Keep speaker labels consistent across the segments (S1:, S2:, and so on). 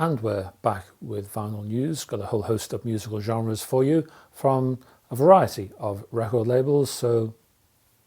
S1: And we're back with vinyl news. Got a whole host of musical genres for you from a variety of record labels, so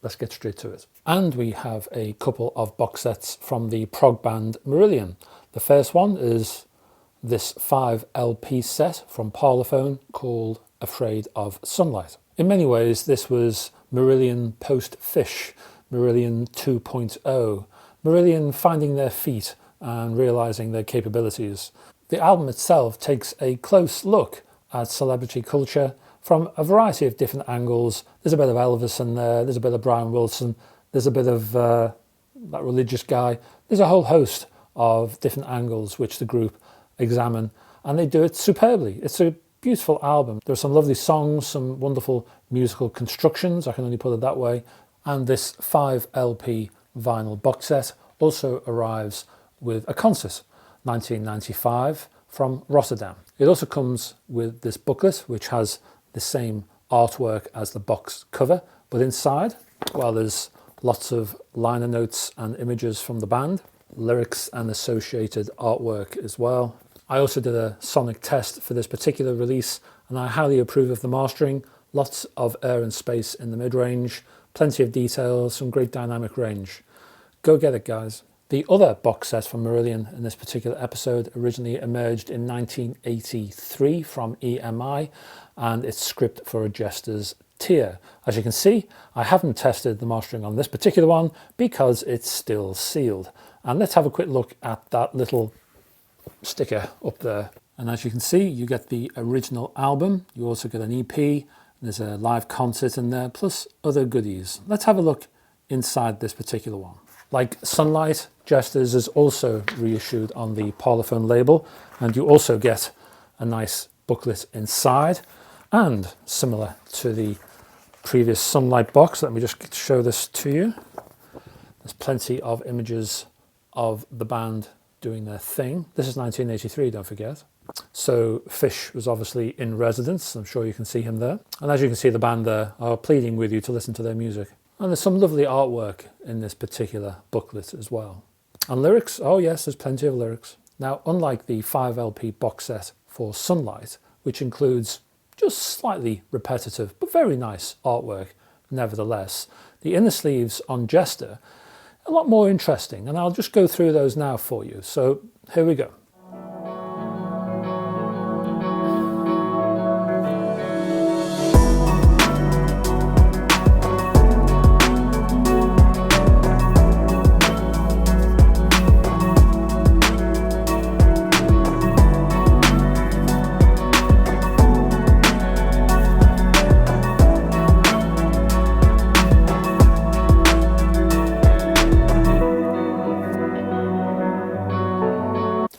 S1: let's get straight to it. And we have a couple of box sets from the prog band Marillion. The first one is this 5 LP set from Parlophone called Afraid of Sunlight. In many ways, this was Marilllion post-Fish, Marilllion 2.0, Marilllion finding their feet and realising their capabilities. The album itself takes a close look at celebrity culture from a variety of different angles. There's a bit of Elvis in there, there's a bit of Brian Wilson, there's a bit of that religious guy. There's a whole host of different angles which the group examine, and they do it superbly. It's a beautiful album. There are some lovely songs, some wonderful musical constructions, I can only put it that way, and this 5 LP vinyl box set also arrives with a concert, 1995, from Rotterdam. It also comes with this booklet, which has the same artwork as the box cover, but inside, well, there's lots of liner notes and images from the band, lyrics and associated artwork as well. I also did a sonic test for this particular release, and I highly approve of the mastering. Lots of air and space in the mid-range, plenty of details, some great dynamic range. Go get it, guys. The other box set from Marillion in this particular episode originally emerged in 1983 from EMI, and it's script for a Jester's Toyah. As you can see, I haven't tested the mastering on this particular one because it's still sealed. And let's have a quick look at that little sticker up there. And as you can see, you get the original album. You also get an EP. There's a live concert in there, plus other goodies. Let's have a look inside this particular one. Like Sunlight, Jester's is also reissued on the Parlophone label, and you also get a nice booklet inside. And similar to the previous Sunlight box, let me just show this to you. There's plenty of images of the band doing their thing. This is 1983, don't forget. So Fish was obviously in residence. I'm sure you can see him there. And as you can see, the band there are pleading with you to listen to their music. And there's some lovely artwork in this particular booklet as well. And lyrics, oh yes, there's plenty of lyrics. Now, unlike the 5 LP box set for Sunlight, which includes just slightly repetitive but very nice artwork nevertheless, the inner sleeves on Jester are a lot more interesting, and I'll just go through those now for you. So here we go.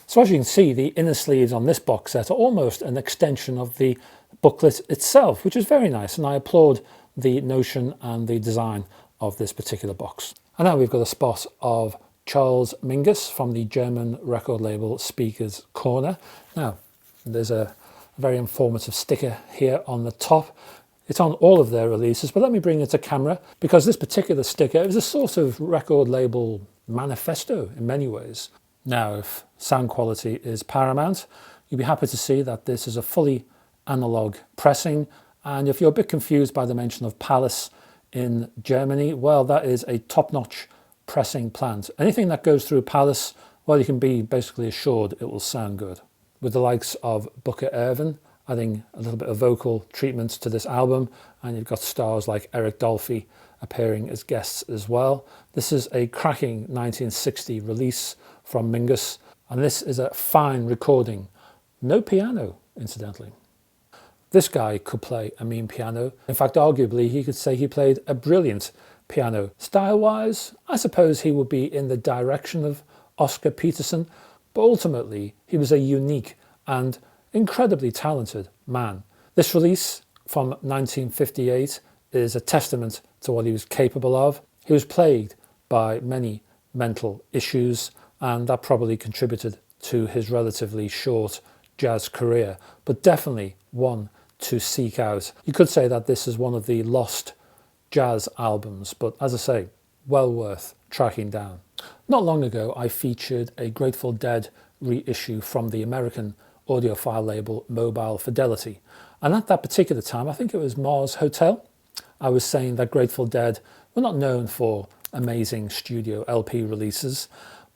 S1: So as you can see, the inner sleeves on this box set are almost an extension of the booklet itself, which is very nice, and I applaud the notion and the design of this particular box. And now we've got a spot of Charles Mingus from the German record label Speaker's Corner. Now, there's a very informative sticker here on the top. It's on all of their releases, but let me bring it to camera, because this particular sticker is a sort of record label manifesto in many ways. Now, if sound quality is paramount, you'll be happy to see that this is a fully analog pressing, and if you're a bit confused by the mention of Palace in Germany, well, that is a top-notch pressing plant. Anything that goes through Palace, well, you can be basically assured it will sound good. With the likes of Booker Ervin adding a little bit of vocal treatment to this album, and you've got stars like Eric Dolphy appearing as guests as well. This is a cracking 1960 release from Mingus, and this is a fine recording. No piano, incidentally. This guy could play a mean piano. In fact, arguably, he could say he played a brilliant piano. Style-wise, I suppose he would be in the direction of Oscar Peterson, but ultimately, he was a unique and incredibly talented man. This release from 1958 is a testament to what he was capable of. He was plagued by many mental issues, and that probably contributed to his relatively short jazz career, but definitely one to seek out. You could say that this is one of the lost jazz albums, but as I say, well worth tracking down. Not long ago, I featured a Grateful Dead reissue from the American audiophile label Mobile Fidelity. And at that particular time, I think it was Mars Hotel, I was saying that Grateful Dead were not known for amazing studio LP releases,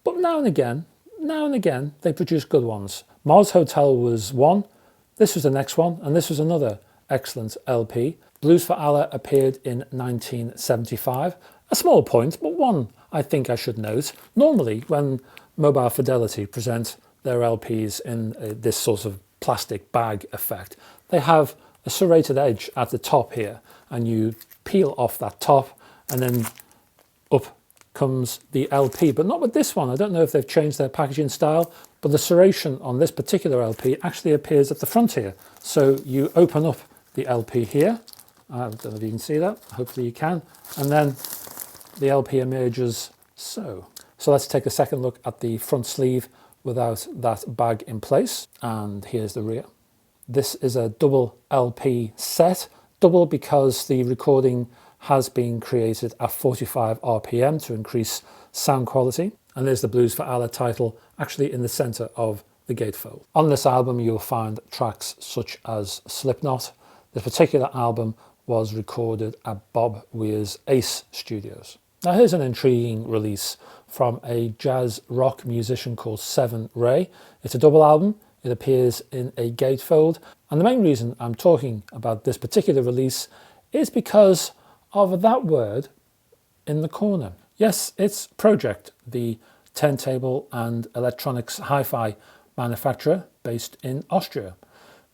S1: but now and again, they produce good ones. Mars Hotel was one, this was the next one, and this was another excellent LP. Blues for Allah appeared in 1975. A small point, but one I think I should note. Normally, when Mobile Fidelity present their LPs in this sort of plastic bag effect, they have a serrated edge at the top here, and you peel off that top, and then up comes the LP, but not with this one. I don't know if they've changed their packaging style, but the serration on this particular LP actually appears at the front here. So you open up the LP here. I don't know if you can see that. Hopefully you can. And then the LP emerges so. So let's take a second look at the front sleeve without that bag in place. And here's the rear. This is a double LP set. Double because the recording has been created at 45 RPM to increase sound quality. And there's the Blues for Allah title actually in the center of the gatefold. On this album you'll find tracks such as Slipknot. This particular album was recorded at Bob Weir's Ace Studios. Now here's an intriguing release from a jazz rock musician called Seven Ray. It's a double album. It appears in a gatefold. And the main reason I'm talking about this particular release is because of that word in the corner. Yes, it's Project, the turntable and electronics hi-fi manufacturer based in Austria.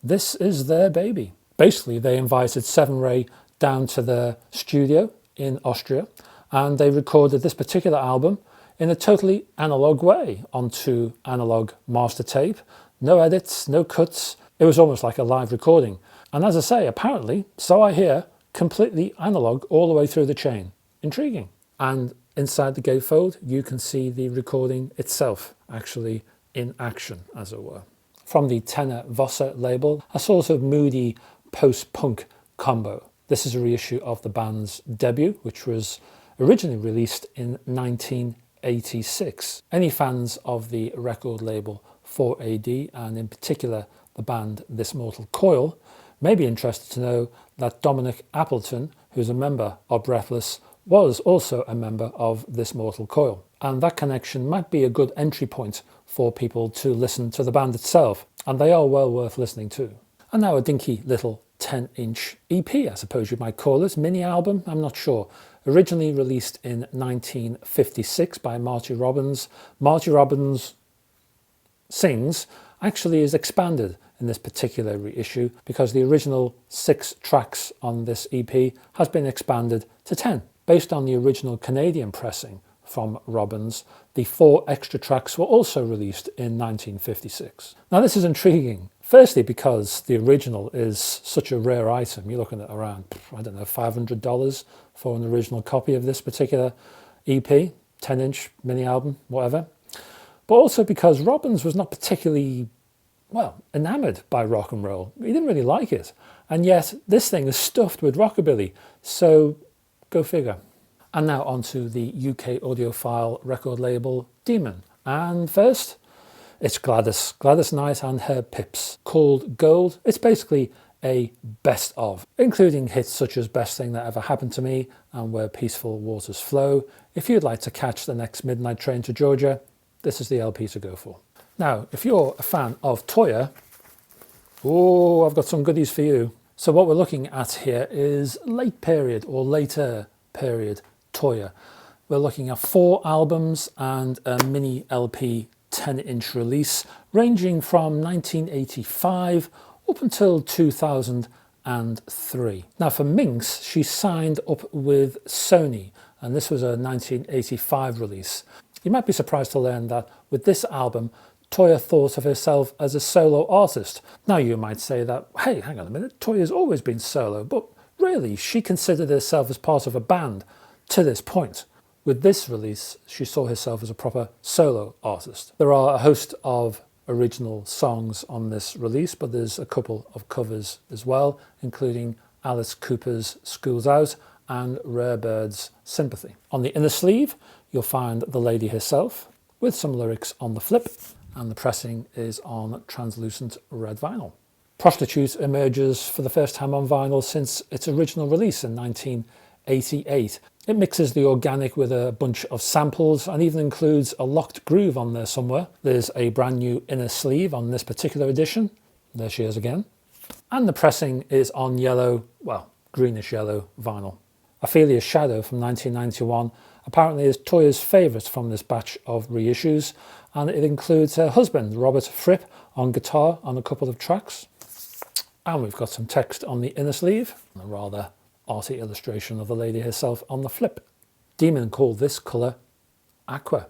S1: This is their baby. Basically, they invited Seven Ray down to their studio in Austria, and they recorded this particular album in a totally analog way onto analog master tape. No edits, no cuts. It was almost like a live recording. And as I say, apparently, so I hear, completely analog all the way through the chain. Intriguing. And inside the gatefold, you can see the recording itself, actually in action, as it were. From the Tenor Vossa label, a sort of moody post-punk combo. This is a reissue of the band's debut, which was originally released in 1986. Any fans of the record label 4AD, and in particular the band This Mortal Coil, may be interested to know that Dominic Appleton, who's a member of Breathless, was also a member of This Mortal Coil. And that connection might be a good entry point for people to listen to the band itself, and they are well worth listening to. And now a dinky little 10-inch EP, I suppose you might call it, mini album, I'm not sure. Originally released in 1956 by Marty Robbins. Marty Robbins Sings actually is expanded in this particular reissue because the original 6 tracks on this EP has been expanded to 10. Based on the original Canadian pressing from Robbins, the 4 extra tracks were also released in 1956. Now this is intriguing, firstly because the original is such a rare item. You're looking at around, I don't know, $500 for an original copy of this particular EP, 10-inch mini album, whatever. But also because Robbins was not particularly, well, enamoured by rock and roll. He didn't really like it. And yet this thing is stuffed with rockabilly, so go figure. And now onto the UK audiophile record label Demon. And first, it's Gladys Knight and her Pips, called Gold. It's basically a best of, including hits such as Best Thing That Ever Happened to Me and Where Peaceful Waters Flow. If you'd like to catch the next midnight train to Georgia, this is the LP to go for. Now, if you're a fan of Toya, oh, I've got some goodies for you. So what we're looking at here is late period or later period Toya. We're looking at 4 albums and a mini LP 10-inch release ranging from 1985 up until 2003. Now for Minx, she signed up with Sony, and this was a 1985 release. You might be surprised to learn that with this album, Toya thought of herself as a solo artist. Now you might say that, hey, hang on a minute, Toya's always been solo, but really she considered herself as part of a band to this point. With this release, she saw herself as a proper solo artist. There are a host of original songs on this release, but there's a couple of covers as well, including Alice Cooper's School's Out and Rare Bird's Sympathy. On the inner sleeve, you'll find the lady herself with some lyrics on the flip. and the pressing is on translucent red vinyl. Prostitute emerges for the first time on vinyl since its original release in 1988. It mixes the organic with a bunch of samples and even includes a locked groove on there somewhere. There's a brand new inner sleeve on this particular edition. There she is again. And the pressing is on yellow, well, greenish yellow vinyl. Ophelia's Shadow from 1991 apparently is Toya's favourite from this batch of reissues, and it includes her husband, Robert Fripp, on guitar on a couple of tracks. And we've got some text on the inner sleeve, a rather arty illustration of the lady herself on the flip. Demon called this colour Aqua.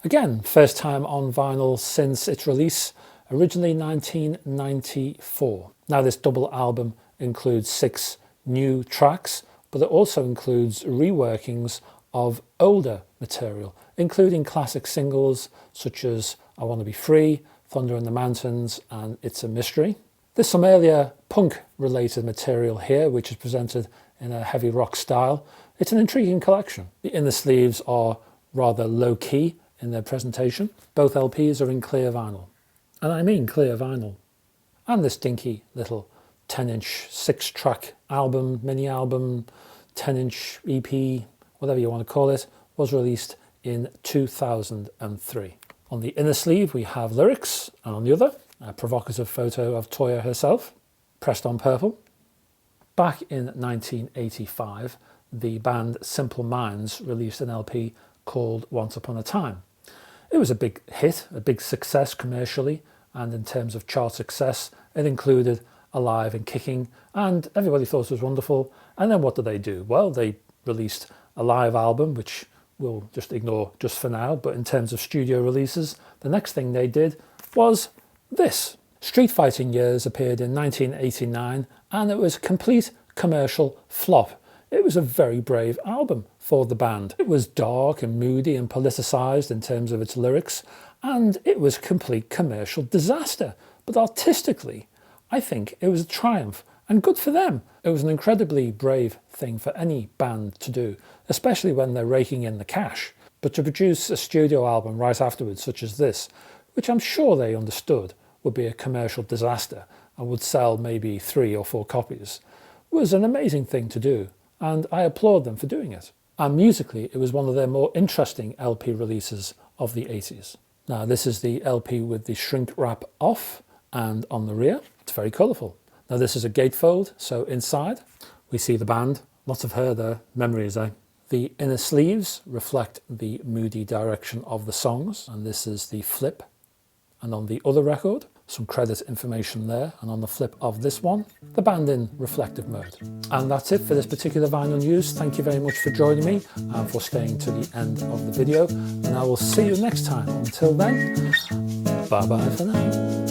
S1: Again, first time on vinyl since its release, originally 1994. Now this double album includes 6 new tracks, but it also includes reworkings of older material, including classic singles such as I Want to Be Free, Thunder in the Mountains and It's a Mystery. There's some earlier punk related material here which is presented in a heavy rock style. It's an intriguing collection. The inner sleeves are rather low key in their presentation. Both LPs are in clear vinyl, and I mean clear vinyl. And this dinky little 10-inch 6-track album, mini album, 10-inch EP, whatever you want to call it, was released in 2003. On the inner sleeve we have lyrics, and on the other a provocative photo of Toya herself, pressed on purple. Back in 1985, the band Simple Minds released an LP called Once Upon a Time. It was a big hit, a big success commercially, and in terms of chart success, it included Alive and Kicking, and everybody thought it was wonderful. And then what did they do? Well, they released a live album, which we'll just ignore just for now, but in terms of studio releases, the next thing they did was this. Street Fighting Years appeared in 1989 and it was a complete commercial flop. It was a very brave album for the band. It was dark and moody and politicised in terms of its lyrics, and it was a complete commercial disaster. But artistically, I think it was a triumph, and good for them. It was an incredibly brave thing for any band to do, especially when they're raking in the cash. But to produce a studio album right afterwards, such as this, which I'm sure they understood would be a commercial disaster and would sell maybe 3 or 4 copies, was an amazing thing to do, and I applaud them for doing it. And musically, it was one of their more interesting LP releases of the 80s. Now, this is the LP with the shrink wrap off, and on the rear, it's very colourful. Now, this is a gatefold, so inside we see the band. Lots of her there, memories, eh? The inner sleeves reflect the moody direction of the songs, and this is the flip. And on the other record, some credit information there, and on the flip of this one, the band in reflective mode. And that's it for this particular vinyl news. Thank you very much for joining me and for staying to the end of the video, and I will see you next time. Until then, bye bye for now.